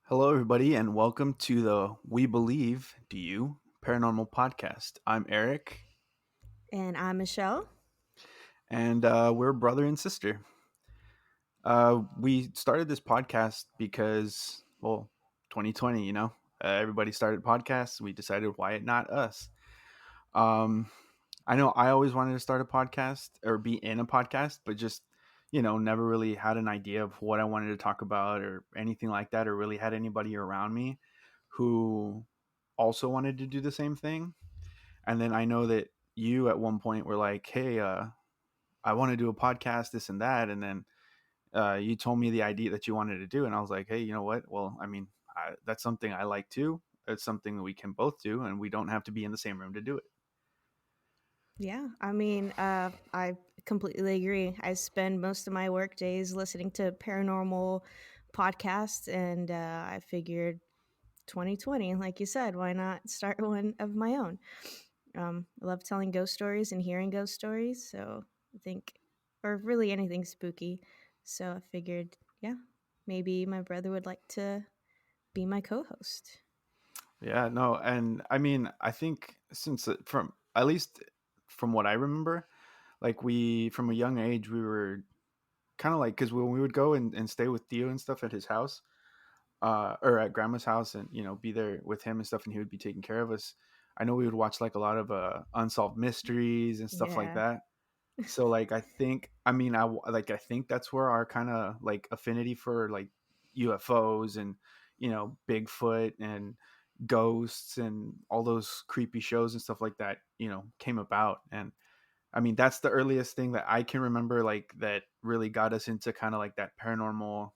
Hello, everybody, and welcome to the We Believe, Do You? Paranormal Podcast. I'm Eric, And I'm Michelle. and we're brother and sister. We started this podcast because, well, 2020, everybody started podcasts. We decided, why not us? Um, I know I always wanted to start a podcast or be in a podcast, but just, never really had an idea of what I wanted to talk about or anything like that, or really had anybody around me who also wanted to do the same thing. And then I know that you at one point were like, "Hey, I want to do a podcast, this and that." And then you told me the idea that you wanted to do, and I was like, "Hey, you know what? Well, I mean, that's something I like too. It's something that we can both do, and we don't have to be in the same room to do it." I completely agree. I spend most of my work days listening to paranormal podcasts, and I figured 2020, like you said, why not start one of my own? I love telling ghost stories and hearing ghost stories, so I think, or really anything spooky. So I figured, yeah, maybe my brother would like to be my co host. Yeah, no, and I mean, I think since from at least from what I remember, like we from a young age we were kind of like because when we would go and stay with Theo and stuff at his house, or at grandma's house, and be there with him and stuff, and he would be taking care of us. I know we would watch like a lot of Unsolved Mysteries and stuff like Yeah. that. So like I think that's where our kind of like affinity for like UFOs and Bigfoot and ghosts and all those creepy shows and stuff like that came about. And I mean, that's the earliest thing that I can remember, like that really got us into kind of like that paranormal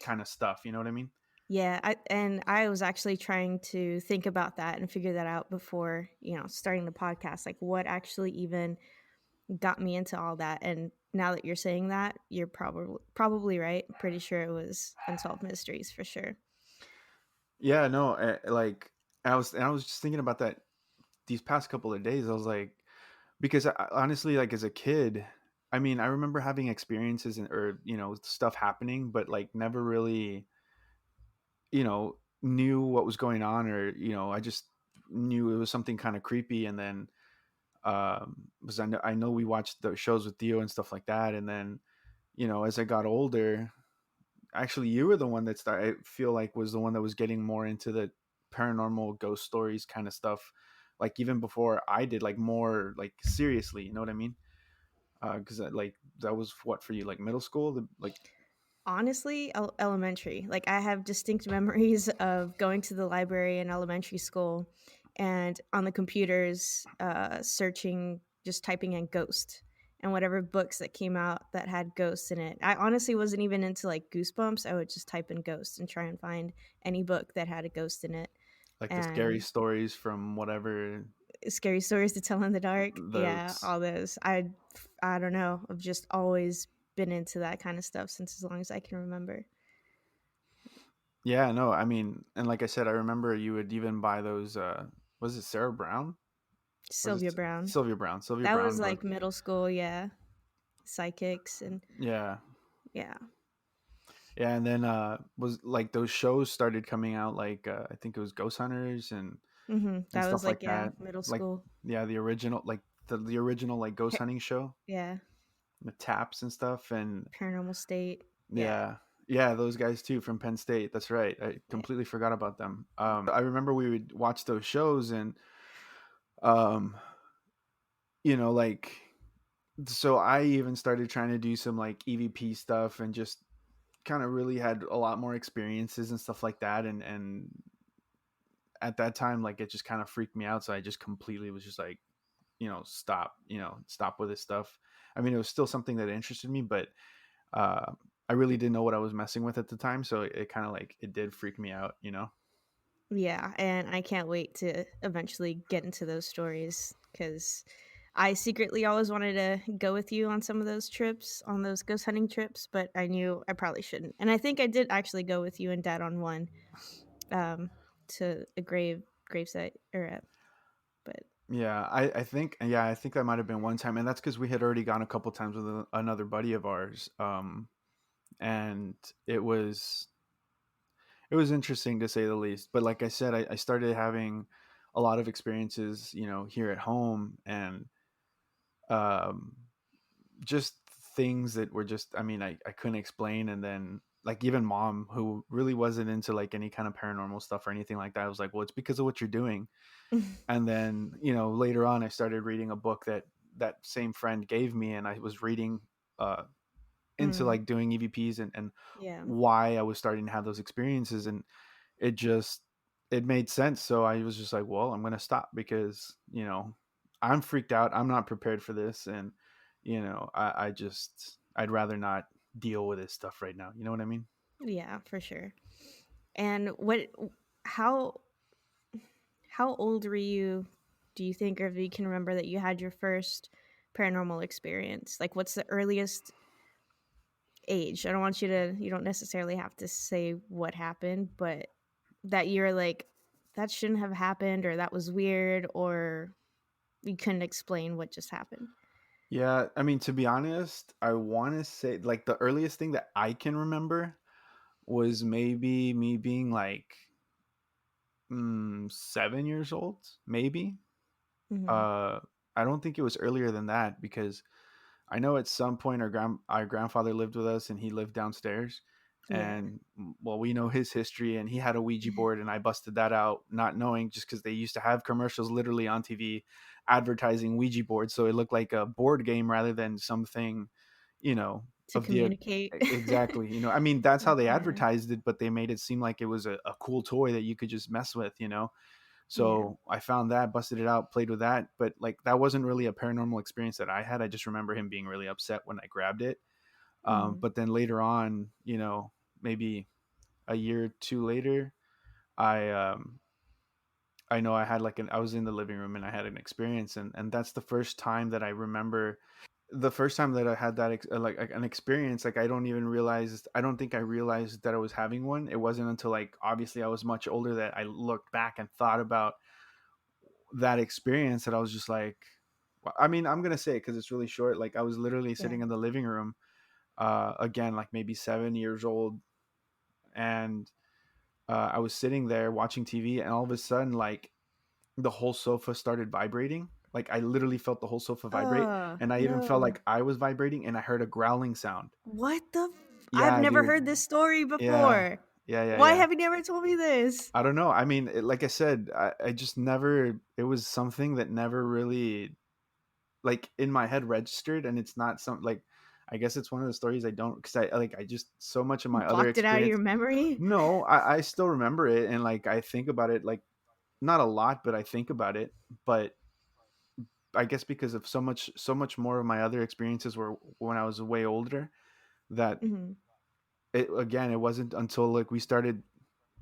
kind of stuff. You know what I mean? I was actually trying to think about that and figure that out before, starting the podcast, like what actually even got me into all that. And now that you're saying that, you're probably right. Pretty sure it was Unsolved Mysteries for sure. Yeah, no, like I was just thinking about that these past couple of days. I was like, because honestly, like as a kid, I mean, I remember having experiences or stuff happening, but like never really knew what was going on, or I just knew it was something kind of creepy. And then because I know we watched the shows with Theo and stuff like that, and then as I got older, actually you were the one that started, I feel like, was the one that was getting more into the paranormal ghost stories kind of stuff, like even before I did, like more like seriously, you know what I mean? Because like that was what for you, like middle school, like. Honestly, elementary. Like I have distinct memories of going to the library in elementary school and on the computers searching, just typing in ghost and whatever books that came out that had ghosts in it. I honestly wasn't even into like Goosebumps. I would just type in ghost and try and find any book that had a ghost in it. Like the scary And stories from whatever scary stories to tell in the dark. Yeah, those. all those. I don't know. I've just always been into that kind of stuff since as long as I can remember. Yeah, no, I mean, and like I said, I remember you would even buy those. Was it Sarah Brown? Was it Sylvia Brown. Sylvia Brown? Sylvia That was Brown book. like middle school, yeah. Psychics and Yeah, yeah. yeah, and then was like those shows started coming out, like I think it was Ghost Hunters and That was stuff like, like yeah, that. middle Like, school. yeah, the original, like the original like ghost hunting show, Yeah. the Taps and stuff, and Paranormal State. Yeah. yeah, yeah, those guys too from Penn State. That's right. I Yeah. completely forgot about them. I remember we would watch those shows, and um, like, so I even started trying to do some like EVP stuff, and just kind of really had a lot more experiences and stuff like that. And at that time, like, it just kind of freaked me out, so I just completely was just like, stop with this stuff. I mean, it was still something that interested me, but uh I really didn't know what I was messing with at the time, so it kind of like it did freak me out. Yeah, and I can't wait to eventually get into those stories cuz I secretly always wanted to go with you on some of those trips, on those ghost hunting trips, but I knew I probably shouldn't. And I think I did actually go with you and dad on one um to a gravesite or but Yeah, I think that might have been one time, and that's because we had already gone a couple times with another buddy of ours. And it was it was interesting to say the least. But like I said, I started having a lot of experiences, here at home, and um, just things that were just, I mean, I couldn't explain. And then like even mom, who really wasn't into like any kind of paranormal stuff or anything like that, I was like, well, it's because of what you're doing. And then, later on, I started reading a book that same friend gave me, and I was reading uh, into Mm, like doing EVPs, and yeah. why I was starting to have those experiences, and it just it made sense. So I was just like, well, I'm gonna stop because I'm freaked out. I'm not prepared for this, and I'd rather not deal with this stuff right now. You know what I mean? Yeah, for sure. And how how old were you, do you think, or if you can remember, that you had your first paranormal experience? Like, what's the earliest age? I don't want you don't necessarily have to say what happened, but that you're like, that shouldn't have happened, or that was weird, or you couldn't explain what just happened. Yeah, I mean, to be honest, I want to say like the earliest thing that I can remember was maybe me being like 7 years old, maybe. Hmm. Uh, I don't think it was earlier than that because I know at some point our grandfather lived with us, and he lived downstairs. Yeah. And well, we know his history, and he had a Ouija board, and I busted that out, not knowing, just because they used to have commercials literally on TV advertising Ouija boards, so it looked like a board game rather than something, you know, To of the communicate. exactly. I mean, that's how they Yeah. advertised it, but they made it seem like it was a cool toy that you could just mess with. Yeah. So I found that, busted it out, played with that. But like that wasn't really a paranormal experience that I had. I just remember him being really upset when I grabbed it. Hmm. But then later on, maybe a year or two later, I I know I had I was in the living room and I had an experience, and that's the first time that I remember. The first time that I had that an experience, like I don't think I realized that I was having one. It wasn't until like obviously I was much older that I looked back and thought about that experience, that I was just like, I mean, I'm gonna say it because it's really short. Like I was literally Yeah. sitting in the living room, again, like maybe 7 years old, and I was sitting there watching TV, and all of a sudden, like the whole sofa started vibrating. Like I literally felt the whole sofa vibrate, and I even felt No. like I was vibrating, and I heard a growling sound. What the I've Yeah, never dude. heard this story Yeah, before. yeah, yeah, Why yeah. have you never told me this? I don't know. I mean, like I said, I just never. It was something that never really like in my head registered, and it's not some like I guess it's one of the stories I don't, because I just so much of You my other blocked it out of your experience. memory? No, I still remember it, and like I think about it, like not a lot, but I think about it. But I guess because of so much more of my other experiences were when I was way older, that Mhm. it wasn't until like we started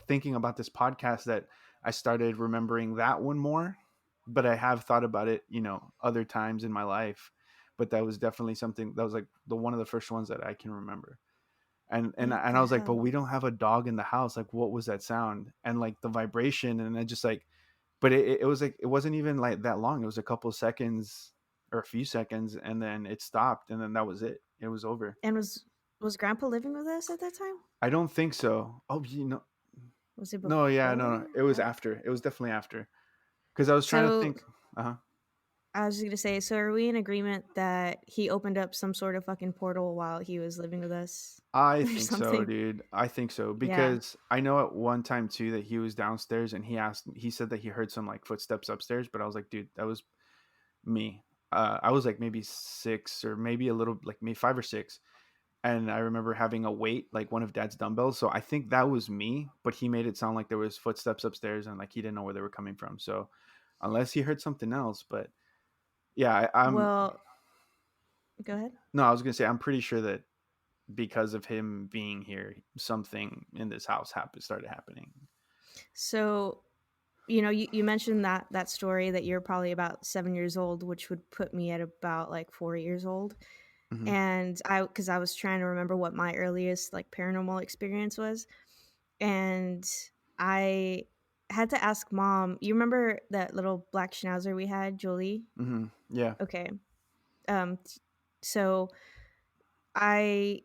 thinking about this podcast that I started remembering that one more. But I have thought about it, other times in my life. But that was definitely something that was like the one of the first ones that I can remember. And What and the I was like, but hell? we don't have a dog in the house. Like, what was that sound? And like the vibration, and I just like, but it was like it wasn't even like that long. It was a couple of seconds or a few seconds, and then it stopped, and then that was it. It was over. And was grandpa living with us at that time? I don't think so. Oh, Was it no, yeah, before? no, no. It was after. It was definitely after. Because I was trying to So, think. Uh-huh. I was just gonna say, so are we in agreement that he opened up some sort of fucking portal while he was living with us I or think so, something? dude. I think so Yeah. because I know at one time too that he was downstairs, and he said that he heard some like footsteps upstairs, but I was like, dude, that was me. I was like maybe six, or maybe a little, like maybe 5 or 6, and I remember having a weight, like one of Dad's dumbbells. So I think that was me, but he made it sound like there was footsteps upstairs, and like he didn't know where they were coming from. So unless he heard something else, but yeah, I'm Well, go ahead. no, I was gonna say I'm pretty sure that because of him being here, something in this house started happening. So, you mentioned that story that you're probably about 7 years old, which would put me at about like 4 years old. Hmm. And because I was trying to remember what my earliest like paranormal experience was, and I had to ask mom. You remember that little black schnauzer we had, Jolie? Hmm. Yeah. Okay. Um, t- so I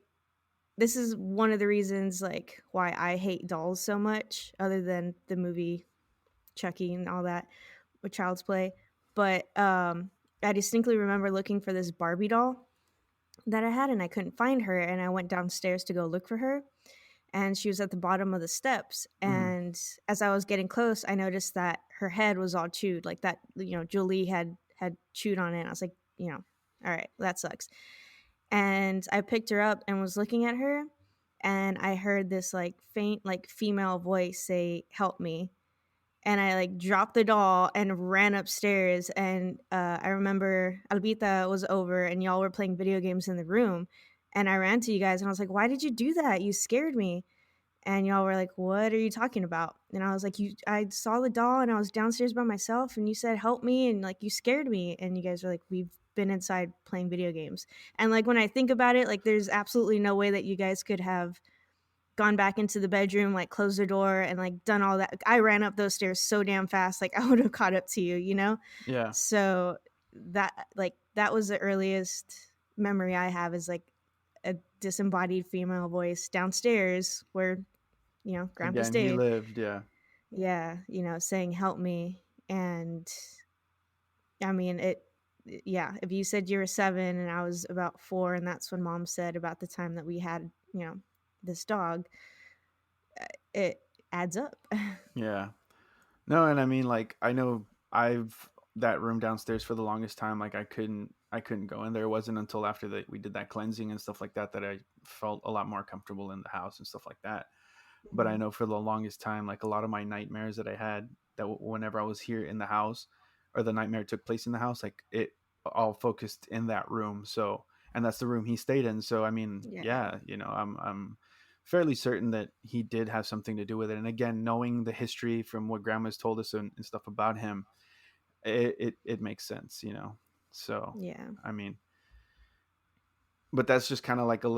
this is one of the reasons, like, why I hate dolls so much, other than the movie Chucky and all that with Child's Play. But, I distinctly remember looking for this Barbie doll that I had, and I couldn't find her, and I went downstairs to go look for her, and she was at the bottom of the steps, Mhm. and as I was getting close, I noticed that her head was all chewed, like that, Julie had chewed on it. I was like, "Alright, that sucks." And I picked her up and was looking at her, and I heard this, like, faint, like, female voice say, "Help me." And I, like, dropped the doll and ran upstairs, and, I remember Albita was over and y'all were playing video games in the room, and I ran to you guys and I was like, "Why did you do that? You scared me." And y'all were like, "What are you talking about?" And I was like, "You I saw the doll and I was downstairs by myself and you said, 'Help me,' and, like, you scared me." And you guys were like, "We've been inside playing video games." And, like, when I think about it, like, there's absolutely no way that you guys could have gone back into the bedroom, like, closed the door and, like, done all that. I ran up those stairs so damn fast, like, I would have caught up to you, you know? Yeah. So, that was the earliest memory I have, is, like, a disembodied female voice downstairs where, grandpa Again, he stayed. lived, yeah. Yeah, saying, "Help me." And, I mean, yeah, if you said you were 7 and I was about 4, and that's when mom said about the time that we had, this dog, it adds up. Yeah. No, and I mean, like, I know I've that room downstairs for the longest time. Like, I couldn't go in there. It wasn't until after that we did that cleansing and stuff like that that I felt a lot more comfortable in the house and stuff like that. But I Mhm. know for the longest time, like a lot of my nightmares that I had, that whenever I was here in the house, or the nightmare took place in the house, like it all focused in that room. So, and that's the room he stayed in. So, I mean, Yeah. yeah, I'm fairly certain that he did have something to do with it. And again, knowing the history from what grandma's told us and stuff about him, it makes sense. So, Yeah. I mean, but that's just kind of like a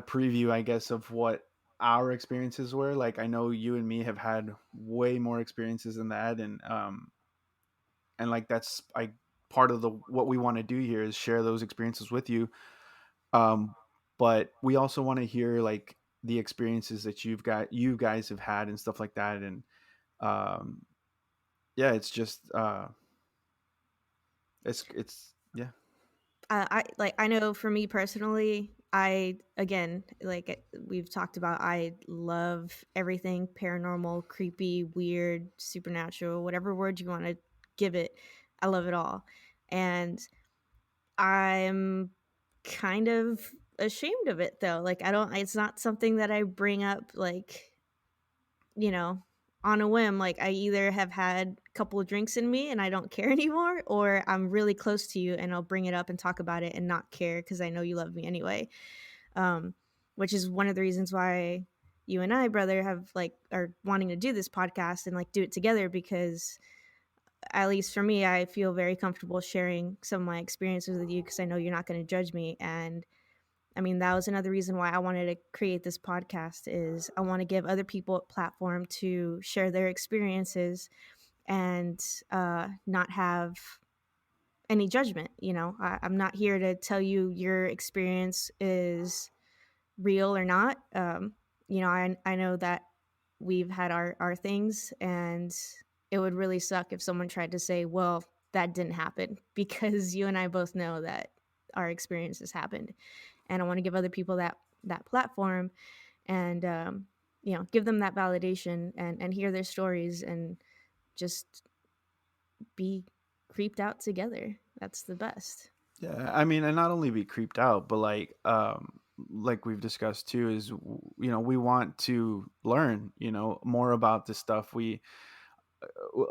preview, I guess, of what our experiences were. Like, I know you and me have had way more experiences than that, and like that's I part of the what we want to do here is share those experiences with you. Um, but we also want to hear like the experiences that you guys have had and stuff like that, and um, yeah, it's just it's yeah. I know for me personally, I again, like, we've talked about, I love everything paranormal, creepy, weird, supernatural, whatever word you wanna give it. I love it all. And I'm kind of ashamed of it, though. Like, I don't it's not something that I bring up, like, you know, on a whim. Like, I either have had a couple of drinks in me and I don't care anymore, or I'm really close to you and I'll bring it up and talk about it and not care because I know you love me anyway. Um, which is one of the reasons why you and I, brother, have, like, are wanting to do this podcast and, like, do it together, because at least for me, I feel very comfortable sharing some of my experiences with you because I know you're not going to judge me. And I mean, that was another reason why I wanted to create this podcast, is I want to give other people a platform to share their experiences and not have any judgment. I'm not here to tell you your experience is real or not. I know that we've had our things, and it would really suck if someone tried to say, well, that didn't happen, because you and I both know that our experiences happened. And I want to give other people that platform, and give them that validation, and hear their stories, and just be creeped out together. That's the best. Yeah, I mean, and not only be creeped out, but like we've discussed too, is we want to learn, more about this stuff.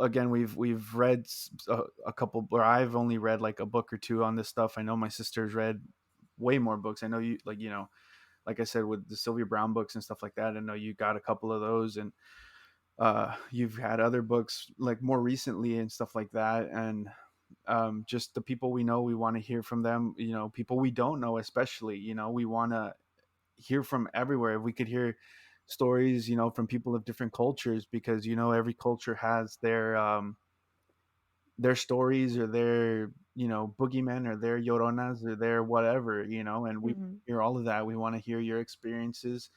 Again, we've read a couple, or I've only read like a book or two on this stuff. I know my sister's read way more books. I know you, like I said, with the Sylvia Brown books and stuff like that. I know you got a couple of those, and you've had other books like more recently and stuff like that. And just the people we know, we want to hear from them. People we don't know, especially, we want to hear from everywhere. If we could hear stories, from people of different cultures, because every culture has their stories or their boogeymen, or their lloronas, or their whatever, and we Mhm. hear all of that. We want to hear your experiences.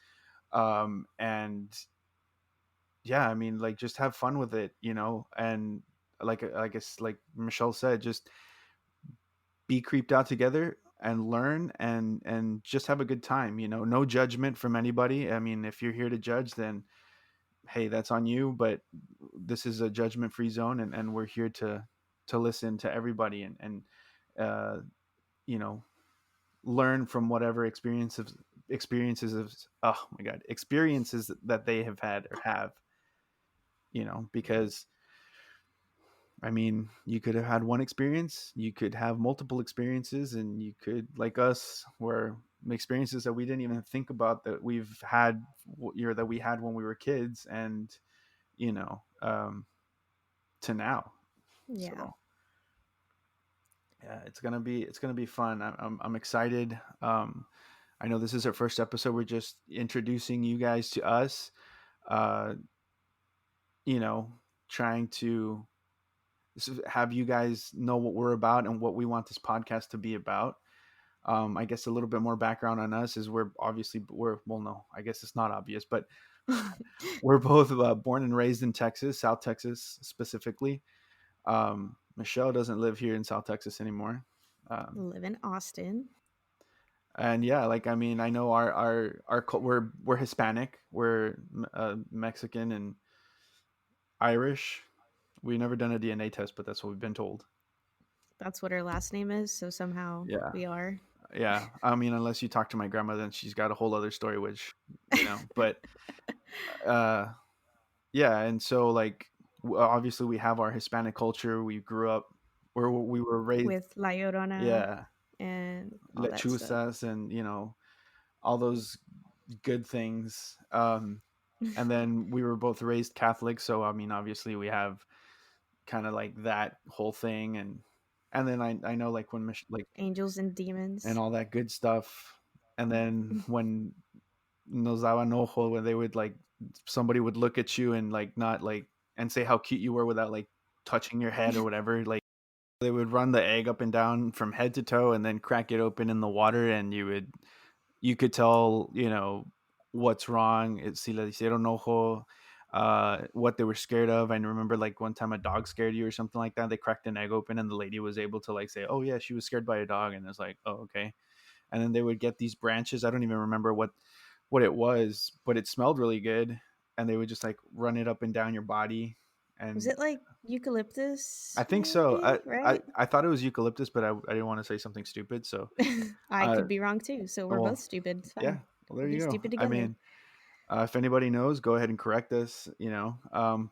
And yeah, I mean, like, just have fun with it, and I guess, like Michelle said, just be creeped out together and learn, and just have a good time, no judgment from anybody. I mean, if you're here to judge, then hey, that's on you, but this is a judgment free zone, and we're here to listen to everybody, and uh you know learn from whatever experiences of oh my god, experiences that they have had or have, because I mean, you could have had one experience, you could have multiple experiences, and you could, like us, where experiences that we didn't even think about that we've had, that we had when we were kids, and you know, to now. Yeah. So yeah, it's gonna be fun. I'm excited. I know this is our first episode. We're just introducing you guys to us. Uh, you know, trying to have you guys know what we're about and what we want this podcast to be about. I guess a little bit more background on us is we're well, no, I guess it's not obvious, but we're both born and raised in Texas, South Texas specifically. Michelle doesn't live here in South Texas anymore. Um, Live in Austin. and yeah, like, I mean, I know we're Hispanic, we're Mexican and Irish. We never done a DNA test, but that's what we've been told. That's what her last name is, so somehow Yeah, we are. yeah. I mean, unless you talk to my grandma, then she's got a whole other story, which But uh, yeah, and so, like, obviously we have our Hispanic culture. We grew up where we were raised. With La Llorona Yeah, and all that stuff. lechuzas, and all those good things. And then we were both raised Catholic, so I mean, obviously we have kind of like that whole thing, and then I know, like, when like, Angels and and demons. all that good stuff. And then when nos daban ojo, when they would, like, somebody would look at you and, like, not like, and say how cute you were without, like, touching your head or whatever, like, they would run the egg up and down from head to toe and then crack it open in the water, and you could tell, what's wrong. It's si le hicieron ojo, what they were scared of. I remember, like, one time a dog scared you or something like that. They cracked an egg open, and the lady was able to, like, say, "Oh yeah, she was scared by a dog," and it's like, "Oh, okay." And then they would get these branches. I don't even remember what it was, but it smelled really good, and they would just, like, run it up and down your body. Was And it like eucalyptus, I think so. maybe? I Right? I thought it was eucalyptus, but I didn't want to say something stupid. So, I uh, could be wrong too, so we're both well, stupid. It's fine. yeah. Well, there We'll you be go. stupid I together. mean, if anybody knows, go ahead and correct us.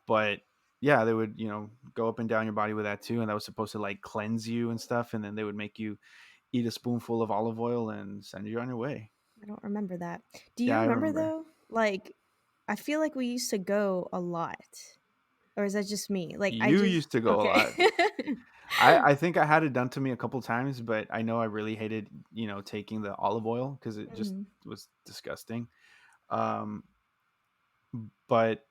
But yeah, they would, go up and down your body with that too, and that was supposed to, like, cleanse you and stuff. And then they would make you eat a spoonful of olive oil and send you on your way. I don't remember that. Do you Yeah, I remember remember. though? Like, I feel like we used to go a lot. Or is that just me? Like, I You just used to go a okay. lot. I think I had it done to me a couple times, but I know I really hated, taking the olive oil because it just Mhm. was disgusting. Um, but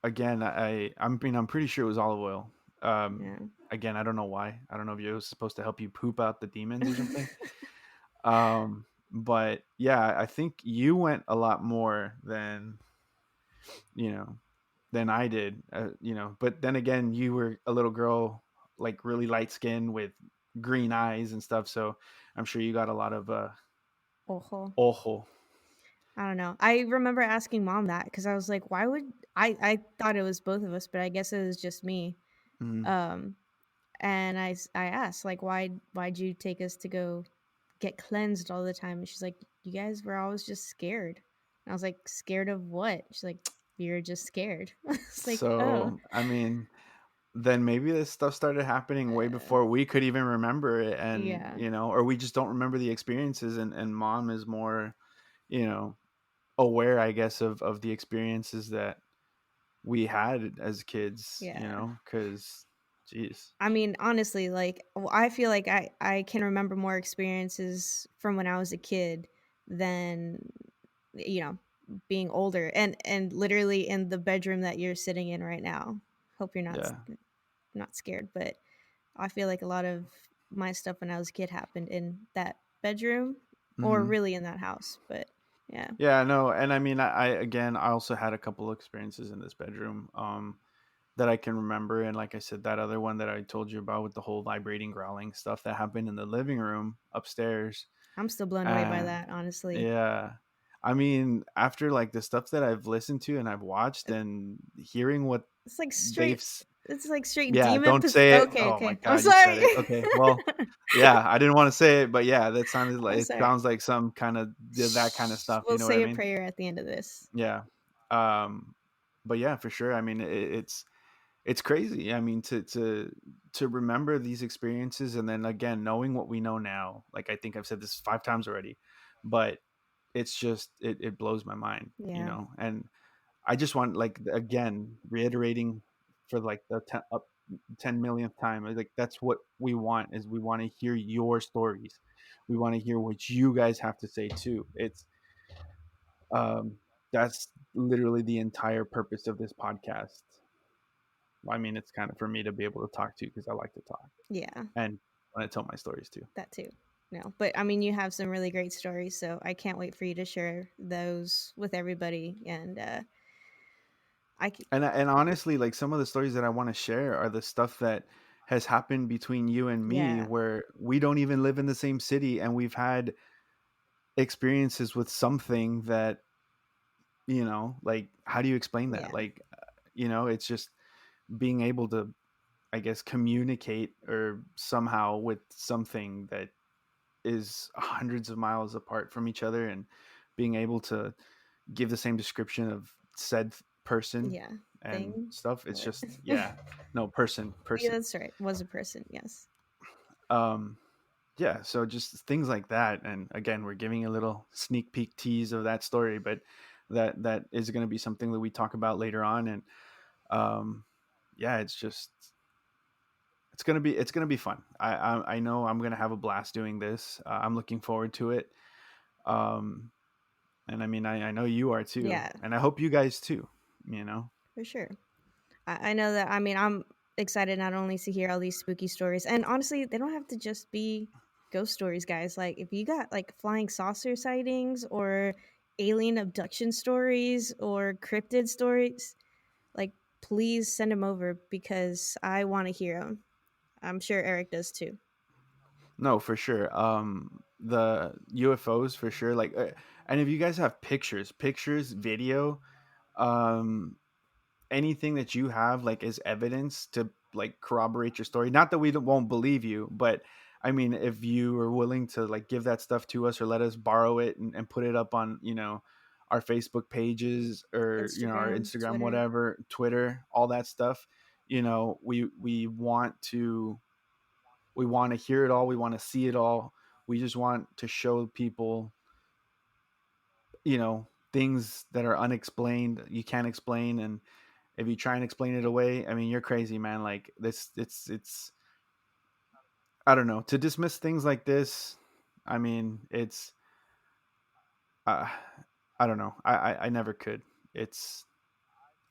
again, I'm pretty sure it was olive oil. Um, Yeah. Again, I don't know why. I don't know if it was supposed to help you poop out the demons or something. But yeah, I think you went a lot more you know, than I did. But then again, you were a little girl, like, really light skinned with green eyes and stuff. So I'm sure you got a lot of Ojo. ojo. I don't know. I remember asking mom that because I was like, why would I thought it was both of us, but I guess it was just me. Mm. Um, and I asked like, why'd you take us to go get cleansed all the time? And she's like, you guys were always just scared. And I was like, scared of what? She's like, you're just scared. I was like, oh, So I mean, then maybe this stuff started happening way uh, before we could even remember it, and yeah, or we just don't remember the experiences, and mom is more, you know aware, I guess, of the experiences that we had as kids, yeah. because geez. I mean, honestly, like I feel like I can remember more experiences from when I was a kid than you know being older and literally in the bedroom that you're sitting in right now. Hope you're not Yeah. not scared, but I feel like a lot of my stuff when I was a kid happened in that bedroom or Hmm. really in that house. But yeah, Yeah, no, and I mean, I again, I also had a couple of experiences in this bedroom that I can remember, and like I said, that other one that I told you about with the whole vibrating, growling stuff that happened in the living room upstairs. I'm still blown away by And that, honestly. yeah, I mean, after like the stuff that I've listened to and I've watched and hearing what It's like they've, straight. It's like straight yeah, demon. don't say it. Okay, Oh my okay. I'm God, you sorry. said it. Okay, well, yeah, I didn't want to say it, but yeah, that sounded like I'm it sorry. sounds like some kind of that kind of Shh. stuff. We'll You know what I say a mean? prayer at the end of this. Yeah. Um, but yeah, for sure. I mean, it's crazy. I mean, to remember these experiences and then again knowing what we know now. Like I think I've said this 5 times already, but it's just it blows my mind, you Yeah, know. And I just want like again reiterating for like the 10 millionth time. Like that's what we want is we want to hear your stories. We want to hear what you guys have to say too. It's um that's literally the entire purpose of this podcast. I mean, it's kind of for me to be able to talk to because I like to talk yeah, and want to tell my stories too. that too. No, but I mean, you have some really great stories, so I can't wait for you to share those with everybody. And I, c- And honestly, like some of the stories that I want to share are the stuff that has happened between you and me, yeah, where we don't even live in the same city, and we've had experiences with something that like how do you explain that? yeah, Like, it's just being able to, I guess, communicate or somehow with something that is hundreds of miles apart from each other and being able to give the same description of said person yeah. and Thing. stuff. It's What? just, yeah, no, Yeah, person. that's right. Was a person. Yes. Um, yeah, so just things like that. And again, we're giving a little sneak peek tease of that story, but that is going to be something that we talk about later on. And um, yeah, it's gonna be fun. I know I'm gonna have a blast doing this. I'm looking forward to it. Um, and I mean, I know you are too, Yeah, and I hope you guys too. You know, for sure. I know that. I mean, I'm excited not only to hear all these spooky stories, and honestly, they don't have to just be ghost stories, guys. Like, if you got like flying saucer sightings or alien abduction stories or cryptid stories, like, please send them over because I want to hear them. I'm sure Eric does too. no, for sure. The UFOs for sure. Like, and if you guys have pictures, video, um, anything that you have like as evidence to like corroborate your story. Not that we won't believe you, but I mean, if you are willing to like give that stuff to us or let us borrow it and put it up on our Facebook pages or our Instagram, Instagram, Twitter. whatever, Twitter, all that stuff. We want to hear it all. We want to see it all. We just want to show people things that are unexplained you can't explain. And if you try and explain it away, I mean, you're crazy, man. Like this, it's I don't know, to dismiss things like this. I mean, it's uh, I don't know. I never could. It's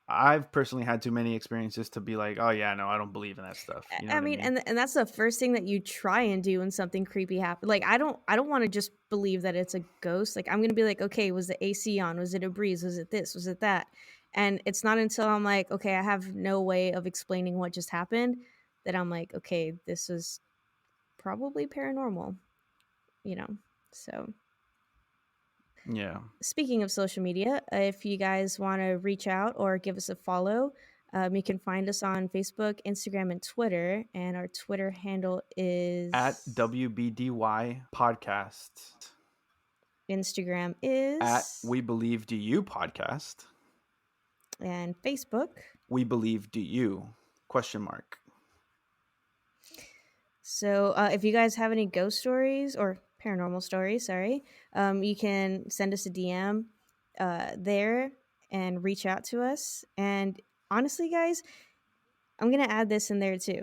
I've personally had too many experiences to be like, oh yeah, no, I don't believe in that stuff. You know I what I mean, mean? and that's the first thing that you try and do when something creepy happens. Like, I don't want to just believe that it's a ghost. Like, I'm gonna be like, okay, was the AC on? Was it a breeze? Was it this? Was it that? And it's not until I'm like, okay, I have no way of explaining what just happened that I'm like, okay, this was probably paranormal. You know. So, Yeah. speaking of social media, if you guys want to reach out or give us a follow, you can find us on Facebook, Instagram, and Twitter. And our Twitter handle At is WBDY podcast. Instagram At is, We Believe Do You podcast. and Facebook. We Believe Do You? Question mark. So if you guys have any ghost stories or paranormal stories, sorry, you can send us a DM there and reach out to us. And honestly, guys, I'm gonna add this in there too.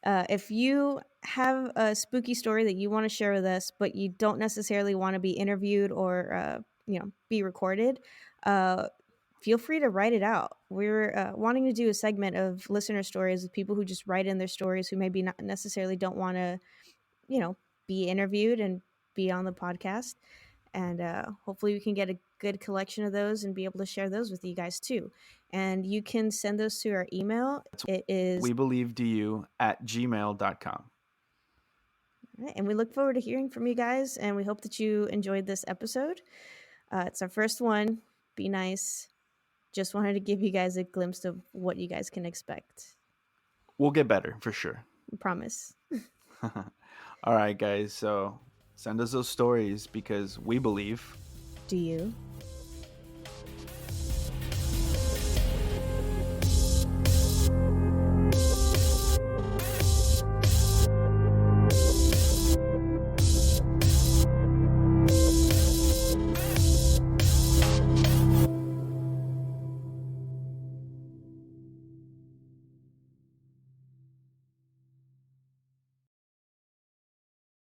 If you have a spooky story that you want to share with us, but you don't necessarily want to be interviewed or be recorded, uh, feel free to write it out. We're wanting to do a segment of listener stories with people who just write in their stories who maybe not necessarily don't want to be interviewed and be on the podcast. And hopefully we can get a good collection of those and be able to share those with you guys too. And you can send those to our email. It is, We believe to you at gmail.com. and we look forward to hearing from you guys. And we hope that you enjoyed this episode. It's our first one. Be nice. Just wanted to give you guys a glimpse of what you guys can expect. We'll get better for sure. I promise. All right, guys. So send us those stories because we believe. Do you?